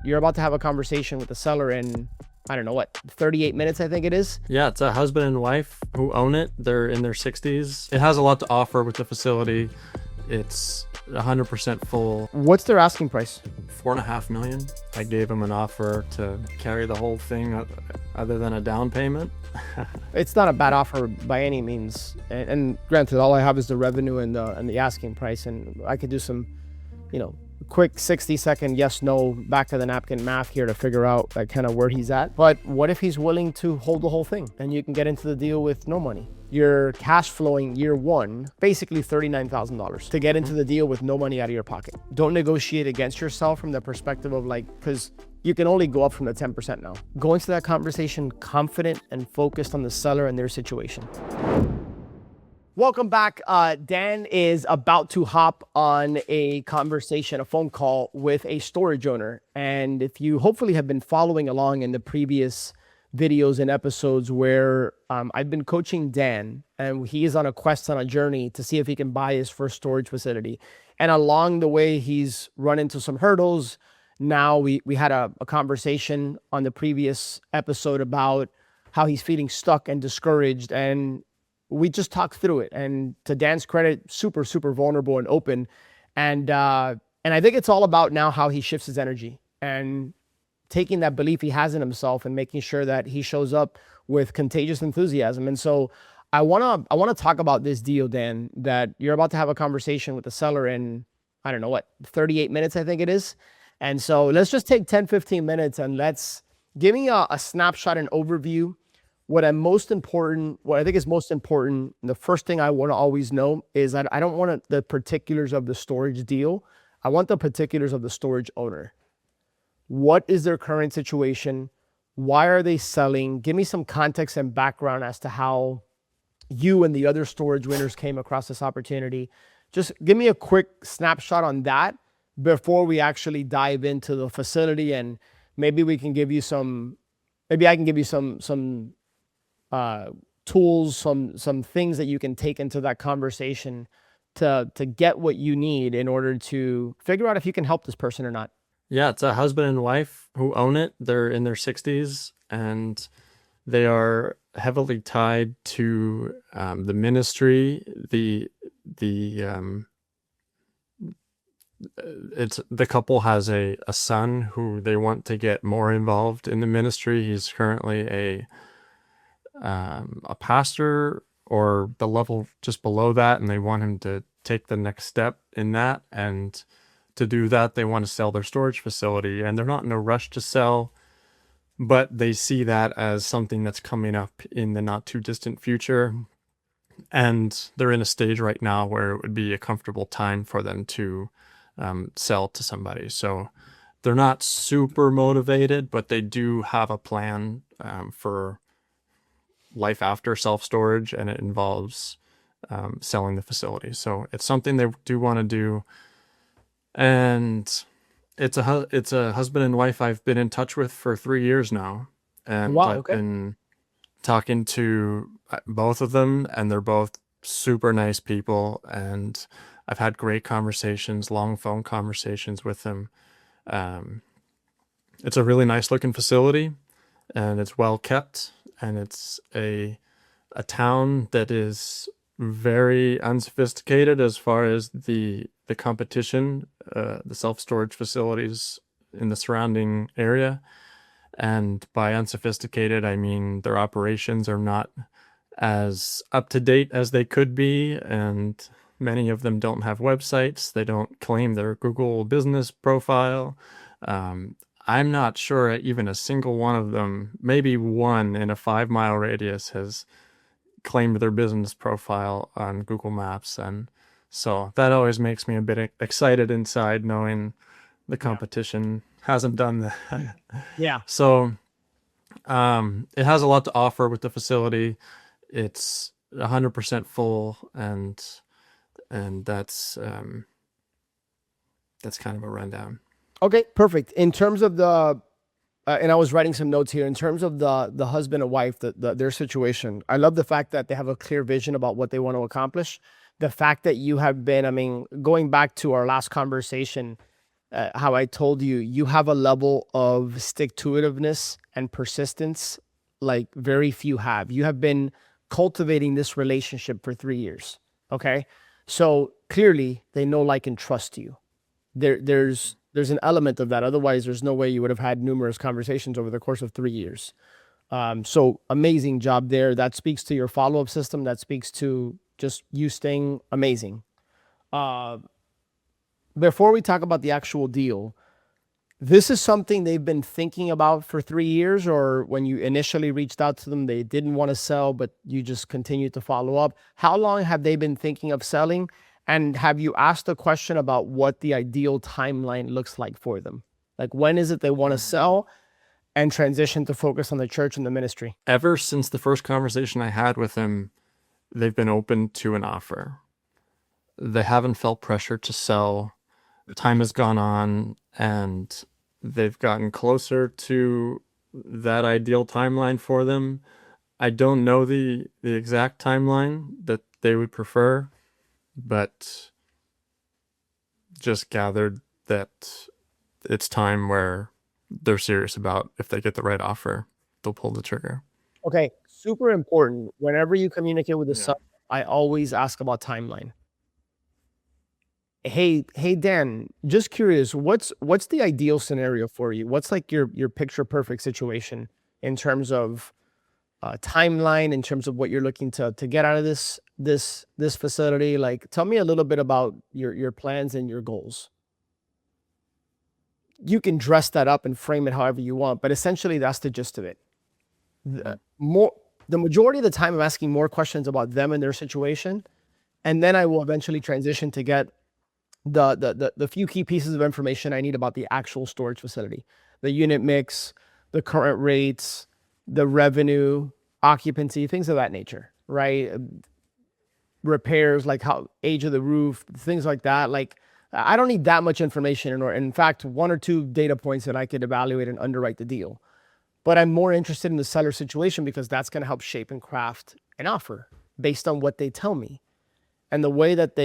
You're about to have a conversation with the seller in, I don't know what, 38 minutes, I think it is. Yeah, it's a husband and wife who own it. They're in their 60s. It has a lot to offer with the facility. It's 100% full. What's their asking price? $4.5 million. I gave them an offer to carry the whole thing other than a down payment. It's not a bad offer by any means. And granted, all I have is the revenue and the asking price. And I could do some, quick 60-second yes, no, back of the napkin math here to figure out like kind of where he's at. But what if he's willing to hold the whole thing and you can get into the deal with no money? You're cash flowing year one, basically $39,000 to get into the deal with no money out of your pocket. Don't negotiate against yourself from the perspective of because you can only go up from the 10% now. Go into that conversation confident and focused on the seller and their situation. Welcome back. Dan is about to hop on a conversation, a phone call with a storage owner. And if you hopefully have been following along in the previous videos and episodes where I've been coaching Dan, and he is on a quest, on a journey to see if he can buy his first storage facility. And along the way, he's run into some hurdles. Now we had a conversation on the previous episode about how he's feeling stuck and discouraged, and we just talked through it. And to Dan's credit, super, super vulnerable and open. And I think it's all about now how he shifts his energy and taking that belief he has in himself and making sure that he shows up with contagious enthusiasm. And so I want to talk about this deal, Dan, that you're about to have a conversation with the seller in, I don't know what, 38 minutes, I think it is. And so let's just take 10, 15 minutes and let's give me a snapshot and overview. What I think is most important, the first thing I want to always know is that I don't want the particulars of the storage deal. I want the particulars of the storage owner. What is their current situation? Why are they selling? Give me some context and background as to how you and the other storage winners came across this opportunity. Just give me a quick snapshot on that before we actually dive into the facility, and maybe I can give you some tools, some things that you can take into that conversation to get what you need in order to figure out if you can help this person or not. Yeah, it's a husband and wife who own it. They're in their 60s, and they are heavily tied to the ministry. The couple has a son who they want to get more involved in the ministry. He's currently a pastor or the level just below that, and they want him to take the next step in that. And to do that, they want to sell their storage facility, and they're not in a rush to sell, but they see that as something that's coming up in the not too distant future. And they're in a stage right now where it would be a comfortable time for them to sell to somebody. So they're not super motivated, but they do have a plan for life after self-storage, and it involves selling the facility. So it's something they do want to do. And it's a husband and wife I've been in touch with for 3 years now. And wow, I've been talking to both of them, and they're both super nice people. And I've had great conversations, long phone conversations with them. It's a really nice looking facility, and it's well kept, and it's a town that is very unsophisticated as far as the competition, the self-storage facilities in the surrounding area. And by unsophisticated, I mean their operations are not as up to date as they could be, and many of them don't have websites. They don't claim their Google business profile. I'm not sure even a single one of them, maybe one in a 5-mile radius, has claimed their business profile on Google Maps. And so that always makes me a bit excited inside, knowing the competition hasn't done that. Yeah. So it has a lot to offer with the facility. It's 100% full, and that's kind of a rundown. Okay, perfect. In terms of the, and I was writing some notes here, in terms of the husband and wife, their situation, I love the fact that they have a clear vision about what they want to accomplish. The fact that you have been, I mean, going back to our last conversation, how I told you, you have a level of stick-to-itiveness and persistence like very few have. You have been cultivating this relationship for 3 years. Okay. So clearly they know, like, and trust you. There's an element of that. Otherwise, there's no way you would have had numerous conversations over the course of 3 years. So amazing job there. That speaks to your follow-up system. That speaks to just you staying amazing. Before we talk about the actual deal, this is something they've been thinking about for 3 years, or when you initially reached out to them, they didn't want to sell, but you just continued to follow up. How long have they been thinking of selling? And have you asked a question about what the ideal timeline looks like for them? Like, when is it they want to sell and transition to focus on the church and the ministry? Ever since the first conversation I had with him, they've been open to an offer. They haven't felt pressure to sell. Time has gone on, and they've gotten closer to that ideal timeline for them. I don't know the exact timeline that they would prefer, but just gathered that it's time where they're serious about, if they get the right offer, they'll pull the trigger. Okay, super important. Whenever you communicate with the Yeah. seller, I always ask about timeline. Hey, Dan, just curious, what's the ideal scenario for you? What's like your picture perfect situation in terms of timeline, in terms of what you're looking to get out of this facility? Like, tell me a little bit about your plans and your goals. You can dress that up and frame it however you want, but essentially that's the gist of it. The majority of the time, I'm asking more questions about them and their situation, and then I will eventually transition to get the few key pieces of information I need about the actual storage facility, the unit mix, the current rates, the revenue, occupancy, things of that nature, right? Repairs, like how age of the roof, things like that. Like, I don't need that much information, in fact, 1 or 2 data points that I could evaluate and underwrite the deal. But I'm more interested in the seller situation because that's going to help shape and craft an offer based on what they tell me. And the way that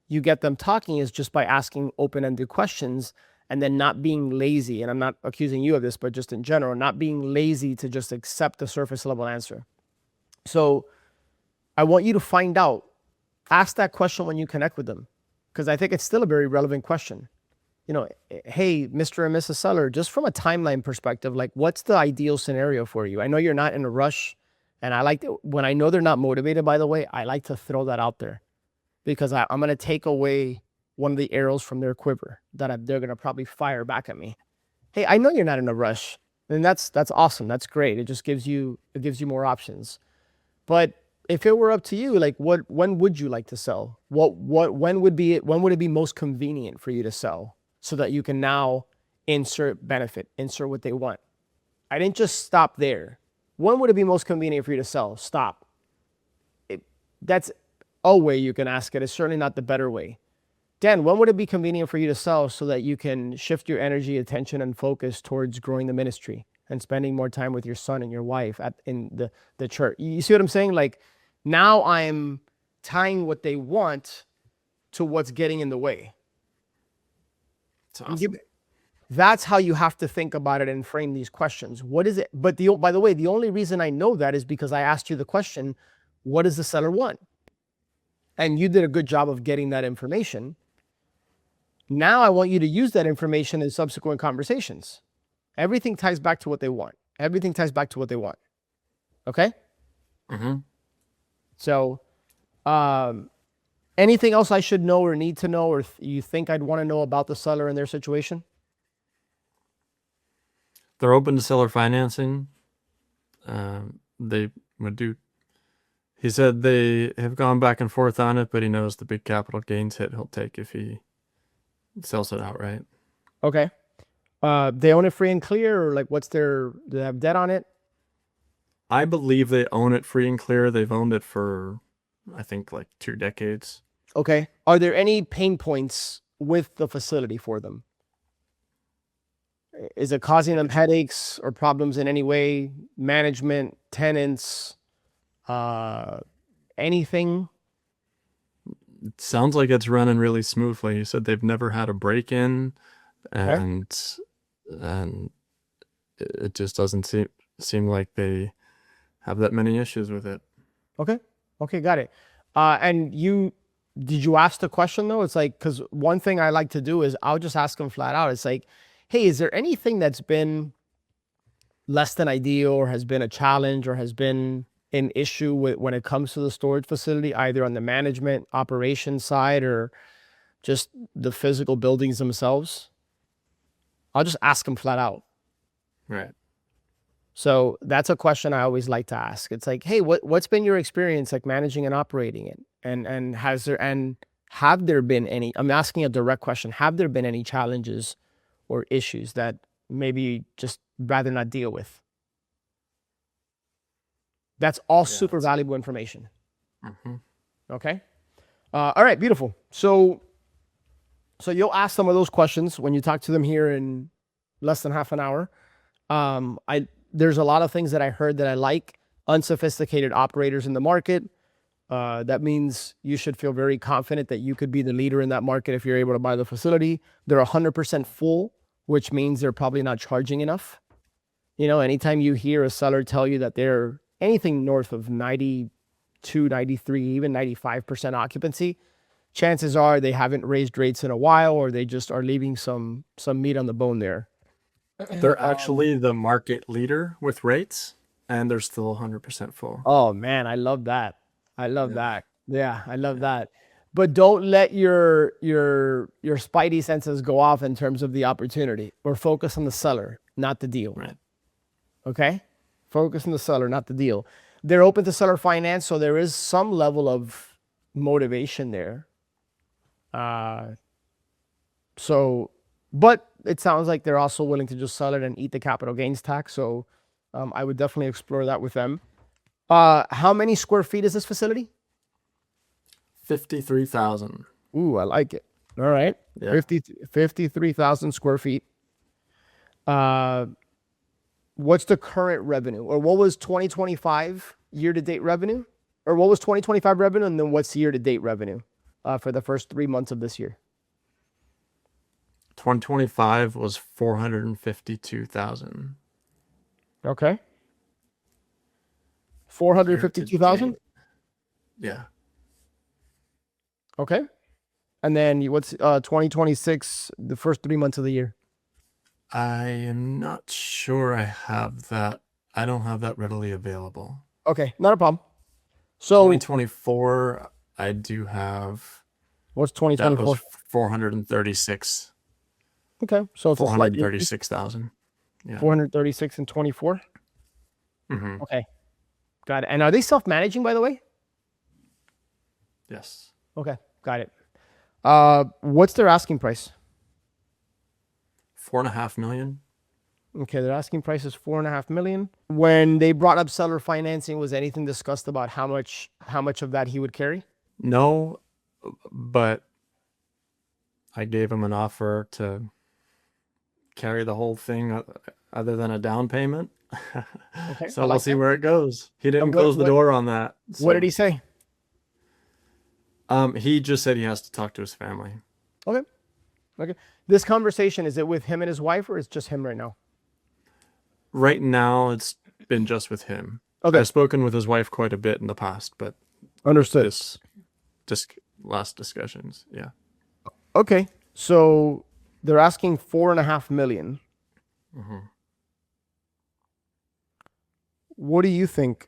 you get them talking is just by asking open-ended questions and then not being lazy. And I'm not accusing you of this, but just in general, not being lazy to just accept the surface level answer. So I want you to find out, ask that question when you connect with them, because I think it's still a very relevant question. You know, hey, Mr. and Mrs. Seller, just from a timeline perspective, like, what's the ideal scenario for you? I know you're not in a rush, and I like to, when I know they're not motivated, by the way, I like to throw that out there, because I'm going to take away one of the arrows from their quiver that they're going to probably fire back at me. Hey, I know you're not in a rush, and that's awesome. That's great. It just gives you more options. But if it were up to you, like, when would you like to sell? When would it be most convenient for you to sell, so that you can now insert benefit, insert what they want? I didn't just stop there. When would it be most convenient for you to sell? Stop. That's a way you can ask it. It's certainly not the better way. Dan, when would it be convenient for you to sell so that you can shift your energy, attention, and focus towards growing the ministry and spending more time with your son and your wife in the church? You see what I'm saying? Like, now I'm tying what they want to what's getting in the way. Awesome. That's how you have to think about it and frame these questions. What is it? But by the way, the only reason I know that is because I asked you the question, what does the seller want? And you did a good job of getting that information. Now I want you to use that information in subsequent conversations. Everything ties back to what they want. Everything ties back to what they want. Okay? Mm-hmm. So, anything else I should know or need to know, or you think I'd want to know about the seller and their situation? They're open to seller financing. They would do. He said they have gone back and forth on it, but he knows the big capital gains hit he'll take if he sells it outright. Okay. They own it free and clear, or like, do they have debt on it? I believe they own it free and clear. They've owned it for, I think, like 2 decades. Okay. Are there any pain points with the facility for them? Is it causing them headaches or problems in any way? Management, tenants, anything? It sounds like it's running really smoothly. You said they've never had a break-in, Okay. and it just doesn't seem like they have that many issues with it. Okay. Okay. Got it. And did you ask the question though? It's like, because one thing I like to do is I'll just ask them flat out. It's like, hey, is there anything that's been less than ideal or has been a challenge or has been an issue when it comes to the storage facility, either on the management operation side or just the physical buildings themselves? I'll just ask them flat out. Right. So that's a question I always like to ask. It's like, hey, what's been your experience like managing and operating it? And have there been any, I'm asking a direct question, have there been any challenges or issues that maybe just rather not deal with? That's all super valuable information. Mm-hmm. Okay. All right, beautiful. So you'll ask some of those questions when you talk to them here in less than half an hour. There's a lot of things that I heard that I like. Unsophisticated operators in the market. That means you should feel very confident that you could be the leader in that market if you're able to buy the facility. They're 100% full, which means they're probably not charging enough. Anytime you hear a seller tell you that they're anything north of 92, 93, even 95% occupancy, chances are they haven't raised rates in a while, or they just are leaving some meat on the bone there. They're actually the market leader with rates, and they're still 100% full. Oh man, I love that. I love that. Yeah, I love that. But don't let your spidey senses go off in terms of the opportunity, or focus on the seller, not the deal. Right. Okay? Focus on the seller, not the deal. They're open to seller finance, so there is some level of motivation there. But it sounds like they're also willing to just sell it and eat the capital gains tax. So I would definitely explore that with them. How many square feet is this facility? 53,000. Ooh, I like it. All right. Yeah. 53,000 square feet. What's the current revenue, or what was 2025 year-to-date revenue, or what was 2025 revenue, and then what's year-to-date revenue for the first 3 months of this year? 2025 was 452,000. Okay. 452,000? Yeah. Okay. And then what's 2026, the first 3 months of the year? I am not sure I have that. I don't have that readily available. Okay, not a problem. So 2024, I do have. What's That 2024? was 436. Okay, so it's a slight 436,000. Yeah. 436 and 24. Mm-hmm. Okay, got it. And are they self-managing, by the way? Yes. Okay, got it. What's their asking price? 4.5 million. Okay, their asking price is 4.5 million. When they brought up seller financing, was anything discussed about how much of that he would carry? No, but I gave him an offer to carry the whole thing other than a down payment. Okay, So we'll see where it goes. He didn't close the door on that. So. What did he say? He just said he has to talk to his family. Okay. This conversation, is it with him and his wife, or is just him right now? Right now, it's been just with him. Okay. I've spoken with his wife quite a bit in the past, but Understood. This last discussions, yeah. Okay, so they're asking 4.5 million. Mm-hmm. What do you think?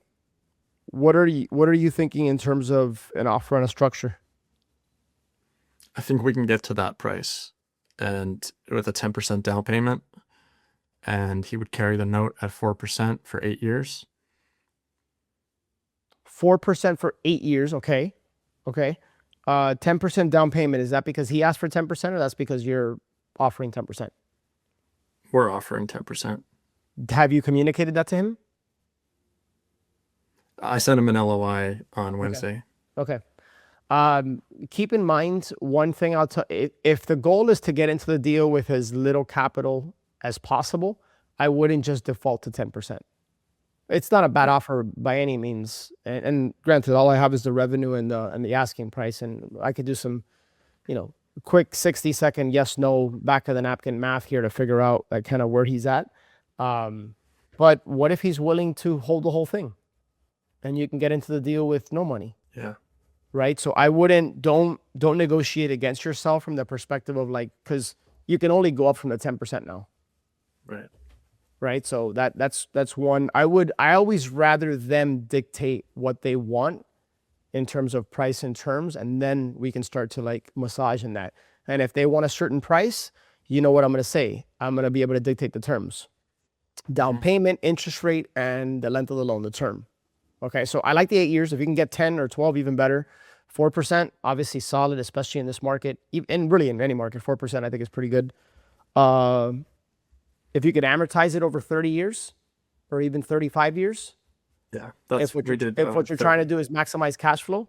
What are you thinking in terms of an offer and a structure? I think we can get to that price, and with a 10% down payment, and he would carry the note at 4% for 8 years. 4% for 8 years. Okay. 10% down payment. Is that because he asked for 10%, or that's because you're offering 10%? We're offering 10%. Have you communicated that to him? I sent him an LOI on Wednesday. Okay. Keep in mind one thing I'll tell. If the goal is to get into the deal with as little capital as possible, I wouldn't just default to 10%. it's not a bad offer by any means. And granted, all I have is the revenue and the asking price, and I could do some, quick 60-second yes no back of the napkin math here to figure out like kind of where he's at. But what if he's willing to hold the whole thing, and you can get into the deal with no money? Yeah. Right. So I wouldn't don't negotiate against yourself from the perspective of like, because you can only go up from the 10% now. Right. Right. So that's one. I always rather them dictate what they want in terms of price and terms, and then we can start to like massage in that. And if they want a certain price, you know what I'm going to say? I'm going to be able to dictate the terms, down payment, interest rate, and the length of the loan, the term. Okay. So I like the 8 years. If you can get 10 or 12, even better. 4%, obviously solid, especially in this market, and really in any market. 4% I think is pretty good. If you could amortize it over 30 years or even 35 years, Yeah. That's if what you're trying to do is maximize cash flow,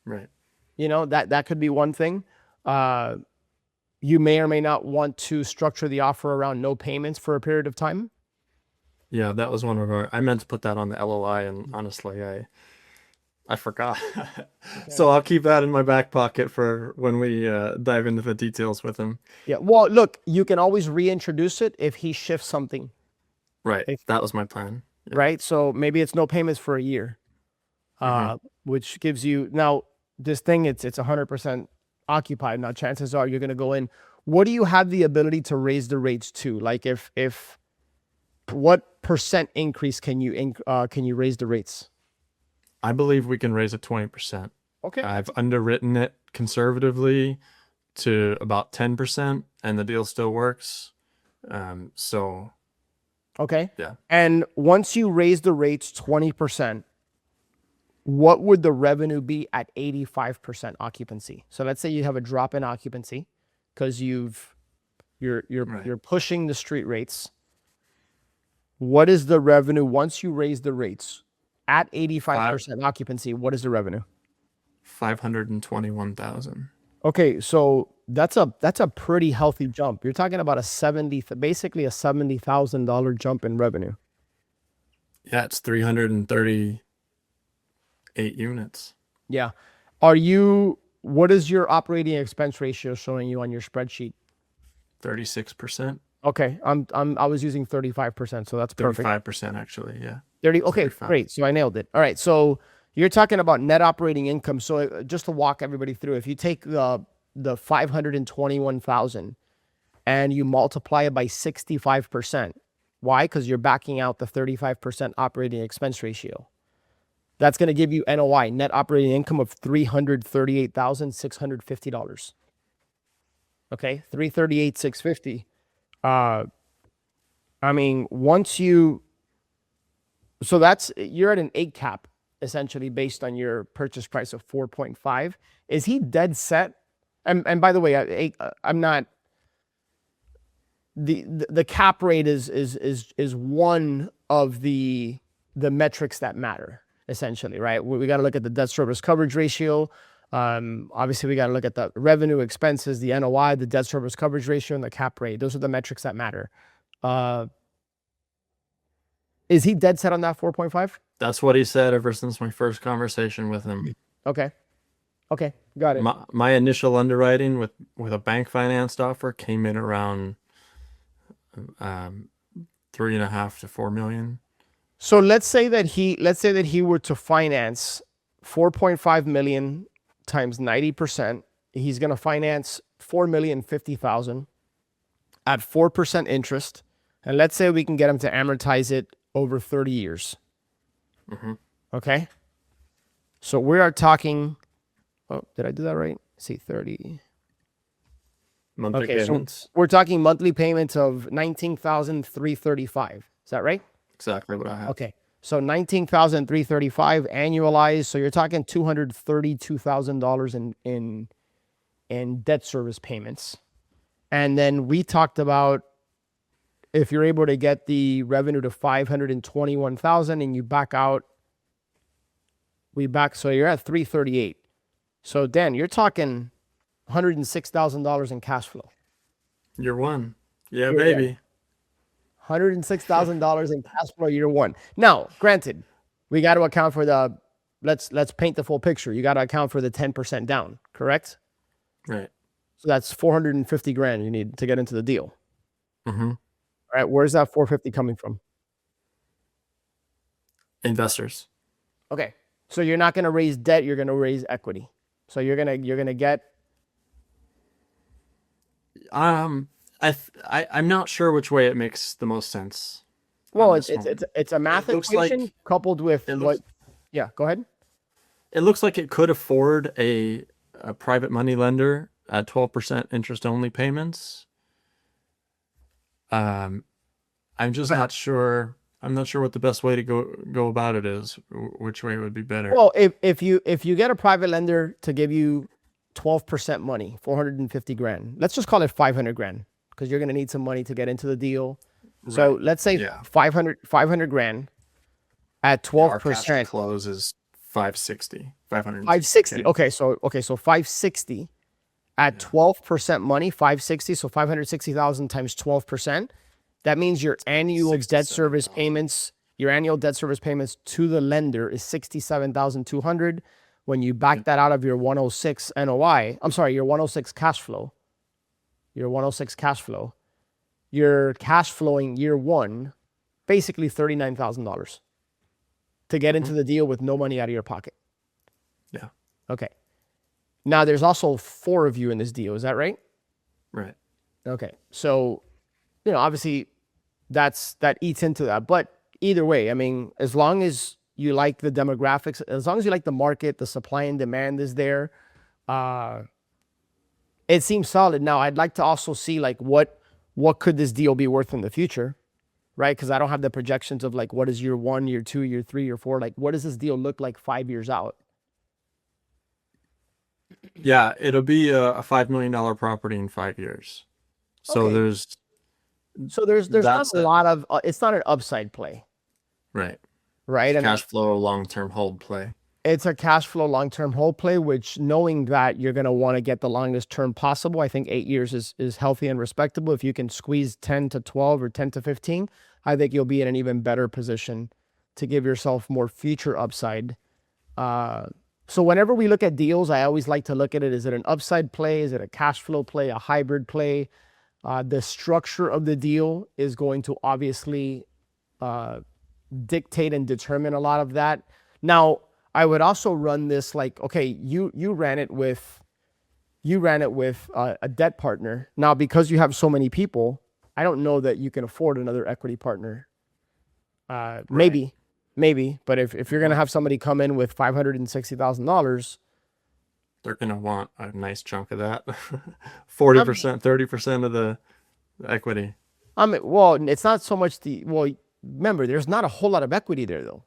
Right. that could be one thing. You may or may not want to structure the offer around no payments for a period of time. Yeah, that was one of our. I meant to put that on the LOI, and honestly, I forgot. So I'll keep that in my back pocket for when we dive into the details with him. Yeah. Well, look, you can always reintroduce it if he shifts something. Right. That was my plan. Yeah. Right. So maybe it's no payments for a year, which gives you now this thing. It's 100% occupied. Now, chances are you're going to go in. What do you have the ability to raise the rates to? Like if what percent increase can you raise the rates? I believe we can raise it 20%. Okay. I've underwritten it conservatively to about 10%, and the deal still works. So. Okay. Yeah. And once you raise the rates 20%, what would the revenue be at 85% occupancy? So let's say you have a drop in occupancy because you're pushing the street rates. What is the revenue once you raise the rates at 85% occupancy? What is the revenue? 521,000. Okay, so that's a pretty healthy jump. You're talking about basically a $70,000 jump in revenue. Yeah, it's 338 units. Yeah. What is your operating expense ratio showing you on your spreadsheet? 36%. Okay, I was using 35%, so that's perfect. 35% actually, yeah. 30. Okay, 35. great. So I nailed it. All right, so you're talking about net operating income. So just to walk everybody through, if you take the 521,000 and you multiply it by 65%, why? Because you're backing out the 35% operating expense ratio. That's going to give you NOI, net operating income, of $338,650. Okay, $338,650. I mean, you're at an 8 cap essentially based on your purchase price of 4.5. Is he dead set? And by the way, I'm not. The cap rate is one of the metrics that matter essentially, right? We got to look at the debt service coverage ratio. Obviously, we got to look at the revenue, expenses, the NOI, the debt service coverage ratio, and the cap rate. Those are the metrics that matter. Is he dead set on that 4.5? That's what he said ever since my first conversation with him. Okay, got it. My initial underwriting with a bank financed offer came in around 3.5 to 4 million. So let's say that he were to finance 4.5 million times 90%. He's going to finance 4,050,000 at 4% interest, and let's say we can get him to amortize it over 30 years. Okay. So we are talking. Oh, did I do that right? Let's see, 30 monthly payments. So we're talking monthly payments of $19,335. Is that right? Exactly what I have. Okay. So $19,335 annualized. So you're talking $232,000 in debt service payments. And then we talked about if you're able to get the revenue to 521,000 and you back out, so you're at 338. So Dan, you're talking $106,000 in cash flow. Year one. Yeah, baby. $106,000 in cash flow year one. Now, granted, we got to account for the let's paint the full picture. You got to account for the 10% down, correct? Right. So that's 450 grand you need to get into the deal. Mm-hmm. All right, where's that 450 coming from? Investors. Okay, so you're not going to raise debt, you're going to raise equity. So you're going to get I'm not sure which way it makes the most sense. well, it's a math equation like, coupled with what yeah, go ahead. It looks like it could afford a private money lender at 12% interest only payments. I'm just not sure. I'm not sure what the best way to go about it is. Which way would be better? Well, if you get a private lender to give you 12% money, 450 grand, let's just call it 500 grand because you're going to need some money to get into the deal. So Right. let's say 500 grand at 12%. Our cash close is 560. 560. Okay, so 560 at 12% money, 560, so 560,000 times 12%. That means your annual debt service payments, to the lender is 67,200. When you back that out of your 106 NOI, I'm sorry, your 106 cash flow, you're cash flowing year one, basically $39,000 to get into the deal with no money out of your pocket. Yeah. Okay. Now there's also 4 of you in this deal. Is that right? Right. Okay. So, obviously that eats into that. But either way, I mean, as long as you like the demographics, as long as you like the market, the supply and demand is there, it seems solid. Now, I'd like to also see like what could this deal be worth in the future, right? Because I don't have the projections of like what is year 1, year 2, year 3, year 4. Like what does this deal look like 5 years out? Yeah, it'll be a $5 million property in 5 years. So Okay. there's not a lot of it's not an upside play, right. right? And Cash flow long-term hold play. it's a cash flow long-term hold play, which knowing that you're going to want to get the longest term possible, I think 8 years is healthy and respectable. If you can squeeze 10 to 12 or 10 to 15, I think you'll be in an even better position to give yourself more future upside. So whenever we look at deals, I always like to look at it. Is it an upside play? Is it a cash flow play, a hybrid play? The structure of the deal is going to obviously dictate and determine a lot of that. Now, I would also run this like, okay, you ran it with a debt partner. Now, because you have so many people, I don't know that you can afford another equity partner. Maybe, but if you're gonna have somebody come in with $560,000, they're gonna want a nice chunk of that. 40%, 30% of the equity. Well, it's not so much remember, there's not a whole lot of equity there though.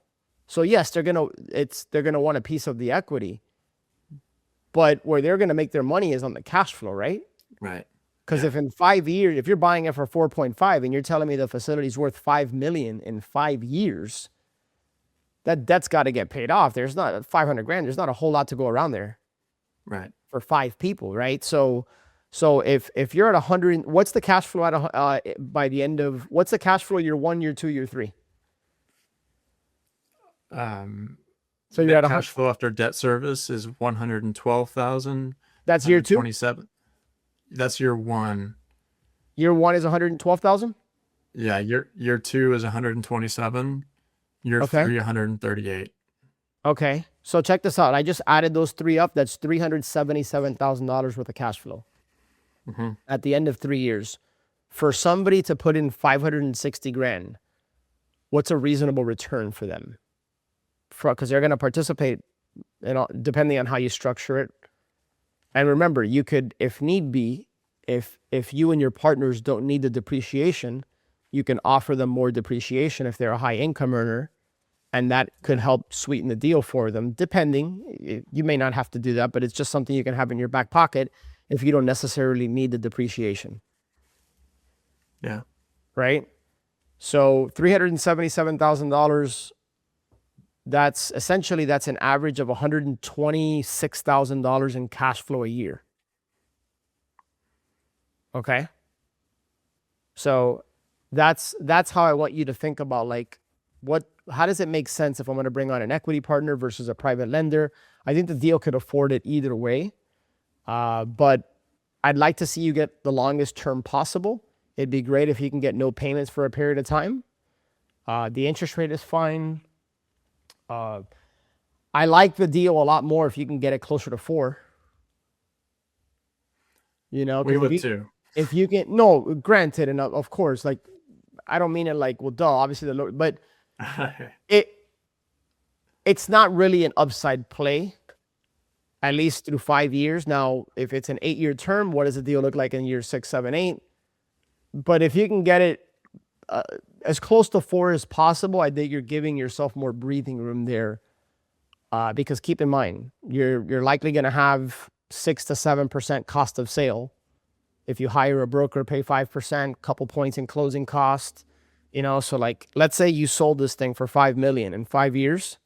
So yes, they're gonna want a piece of the equity, but where they're gonna make their money is on the cash flow, right? Right. Because if in 5 years, if you're buying it for 4.5 and you're telling me the facility's worth 5 million in 5 years, that debt's got to get paid off. There's not 500 grand. There's not a whole lot to go around there. Right. For 5 people, right? So if you're at 100, what's the cash flow by the end of, what's the cash flow year 1, year 2, year 3? So you're at cash flow after debt service is 112,000. That's year 2. 27. That's year 1. Year 1 is 112,000. Yeah, year 2 is 127. Year 3 138. Okay, so check this out. I just added those 3 up. That's $377,000 worth of cash flow at the end of 3 years. For somebody to put in 560 grand, what's a reasonable return for them? Because they're going to participate, depending on how you structure it. And remember, you could, if need be, if you and your partners don't need the depreciation, you can offer them more depreciation if they're a high income earner, and that could help sweeten the deal for them. Depending, you may not have to do that, but it's just something you can have in your back pocket if you don't necessarily need the depreciation. Yeah. Right? So $377,000, that's an average of $126,000 in cash flow a year. Okay? So That's how I want you to think about, like, how does it make sense if I'm going to bring on an equity partner versus a private lender? I think the deal could afford it either way. But I'd like to see you get the longest term possible. It'd be great if you can get no payments for a period of time. The interest rate is fine. I like the deal a lot more if you can get it closer to 4. You know, We would too. if you can, no, granted, and of course, like, I don't mean it like, well, duh, obviously but it's not really an upside play, at least through 5 years. Now, if it's an 8-year term, what does the deal look like in year 6, 7, 8? But if you can get it as close to 4 as possible, I think you're giving yourself more breathing room there. Because keep in mind, you're likely going to have 6 to 7% cost of sale. If you hire a broker, pay 5%, couple points in closing cost, you know. So like, let's say you sold this thing for $5 million in 5 years,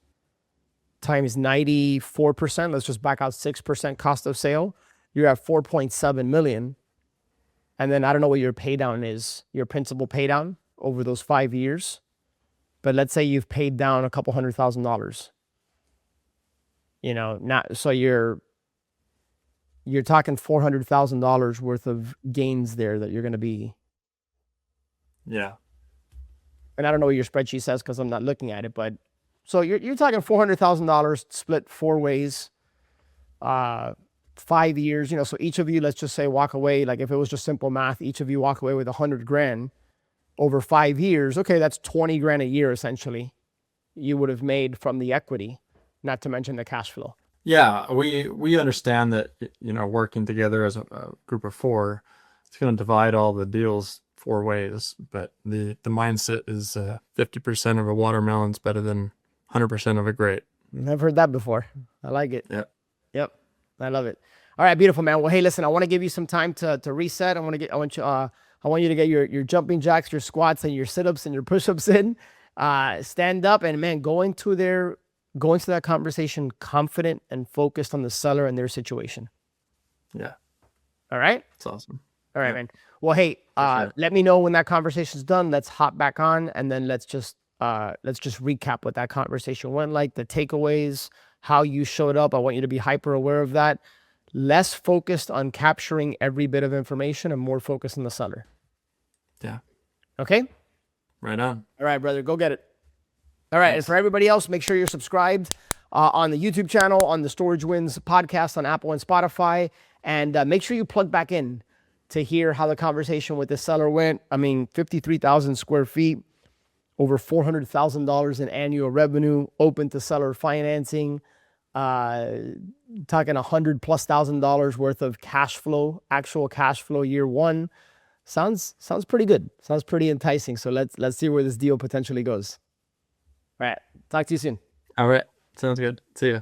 times 94%. Let's just back out 6% cost of sale. You're at 4.7 million. And then I don't know what your pay down is, your principal pay down over those 5 years. But let's say you've paid down a couple $100,000. You know, not so you're talking $400,000 worth of gains there that you're going to be. Yeah. And I don't know what your spreadsheet says because I'm not looking at it, but so you're talking $400,000 split 4 ways, 5 years. You know, so each of you, let's just say, walk away. Like if it was just simple math, each of you walk away with $100,000 over 5 years. Okay, that's $20,000 a year essentially. You would have made from the equity. Not to mention the cash flow. Yeah, we understand that, you know, working together as a group of 4, it's going to divide all the deals 4 ways. But the mindset is 50% of a watermelon's better than 100% of a grape. I've heard that before. I like it. Yep. I love it. All right, beautiful, man. Well, hey, listen, I want to give you some time to reset. I want you to get your jumping jacks, your squats, and your sit-ups and your push-ups in. Stand up and, man, go into that conversation confident and focused on the seller and their situation. Yeah. All right? That's awesome. All right, man. Well, hey, sure. Let me know when that conversation's done. Let's hop back on, and then let's just recap what that conversation went like, the takeaways, how you showed up. I want you to be hyper aware of that. Less focused on capturing every bit of information and more focused on the seller. Yeah. Okay? Right on. All right, brother. Go get it. All right, and for everybody else, make sure you're subscribed on the YouTube channel, on the Storage Wins podcast on Apple and Spotify, and make sure you plug back in to hear how the conversation with the seller went. I mean, 53,000 square feet, over $400,000 in annual revenue, open to seller financing, talking $100,000+ worth of cash flow, actual cash flow year 1. Sounds pretty good. Sounds pretty enticing. So let's see where this deal potentially goes. All right. Talk to you soon. All right. Sounds good. See ya.